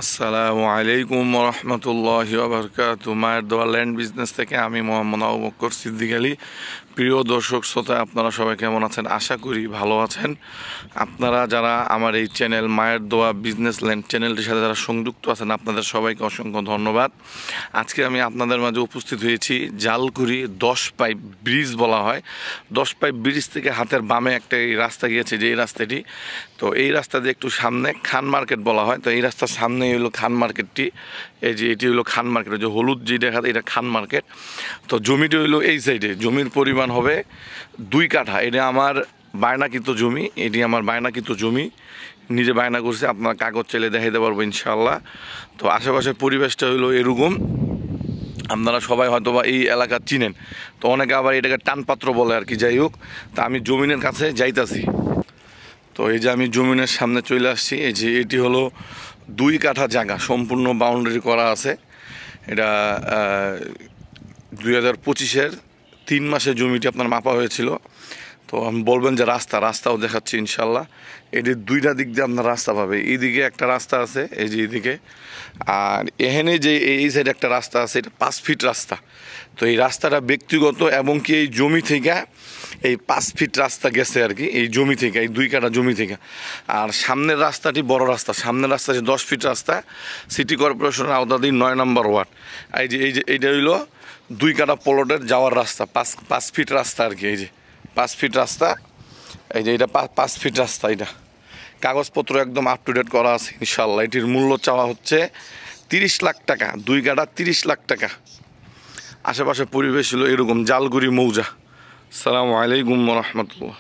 আসসালামু আলাইকুম রহমতুল্লাহি ওয়া বারাকাতুহু। মায়ের দোয়া ল্যান্ড বিজনেস থেকে আমি মোহাম্মদ আবু বকর সিদ্দিক আলী। প্রিয় দর্শক শ্রোতা, আপনারা সবাই কেমন আছেন? আশা করি ভালো আছেন। আপনারা যারা আমার এই চ্যানেল মায়ের দোয়া বিজনেস ল্যান্ড চ্যানেলটির সাথে যারা সংযুক্ত আছেন, আপনাদের সবাইকে অসংখ্য ধন্যবাদ। আজকে আমি আপনাদের মাঝে উপস্থিত হয়েছি জালকুড়ি 10 পাইপ ব্রিজ বলা হয়। 10 পাইপ ব্রিজ থেকে হাতের বামে একটা এই রাস্তা গিয়েছে, যে এই রাস্তাটি, তো এই রাস্তা দিয়ে একটু সামনে খান মার্কেট বলা হয়। তো এই রাস্তার সামনে হলো খান মার্কেটটি। এই যে এটি হলো খান মার্কেট, যে হলুদ যে দেখা এটা খান মার্কেট। তো জমিটি হইলো এই সাইডে, জমির পরিমাণ হবে 2 কাঠা। এটা আমার বায়নাকৃত জমি, এটি আমার বায়নাকৃত জমি, নিজে বায়না করছে। আপনার কাগজ চাইলে দেখাইতে পারবো ইনশাআল্লাহ। তো আশেপাশের পরিবেশটা হইলো এরকম। আপনারা সবাই হয়তো বা এই এলাকা চিনেন, তো অনেকে আবার এটাকে টানপাত্র বলে আর কি। যাই হোক, তা আমি জমিনের কাছে যাইতাছি। তো এই যে আমি জমিনের সামনে চলে আসছি। এই যে এটি হলো 2 কাঠা জায়গা, সম্পূর্ণ বাউন্ডারি করা আছে। এটা 2025-এর 3 মাসে জমিটি আপনার মাপা হয়েছিল। তো আমি বলবেন যে রাস্তাও দেখাচ্ছি ইনশাল্লাহ। এটির 2টা দিক দিয়ে আপনার রাস্তা পাবে। এইদিকে একটা রাস্তা আছে, এই যে এইদিকে, আর এখানে যে এই সাইডে একটা রাস্তা আছে, এটা 5 ফিট রাস্তা। তো এই রাস্তাটা ব্যক্তিগত, এবং কি এই জমি থেকে এই 5 ফিট রাস্তা গেছে আর কি, এই জমি থেকে, এই 2 কাঠা জমি থেকে। আর সামনের রাস্তাটি বড় রাস্তা, সামনের রাস্তা যে 10 ফিট রাস্তা, সিটি কর্পোরেশনের আওতাধীন 9 নম্বর ওয়ার্ড। এই যে এইটা হইলো 2 কাঠা প্লটের যাওয়ার রাস্তা, 5 ফিট রাস্তা আর কি। এই যে 5 ফিট রাস্তা, এই যে এটা 5 ফিট রাস্তা। এটা কাগজপত্র একদম আপ টু ডেট করা আছে ইনশাল্লাহ। এটির মূল্য চাওয়া হচ্ছে 30 লাখ টাকা, 2 কাঠা 30 লাখ টাকা। আশেপাশে পরিবেশ হলো এরকম, জালকুড়ি মৌজা। আসসালামু আলাইকুম রহমতুল্লাহ।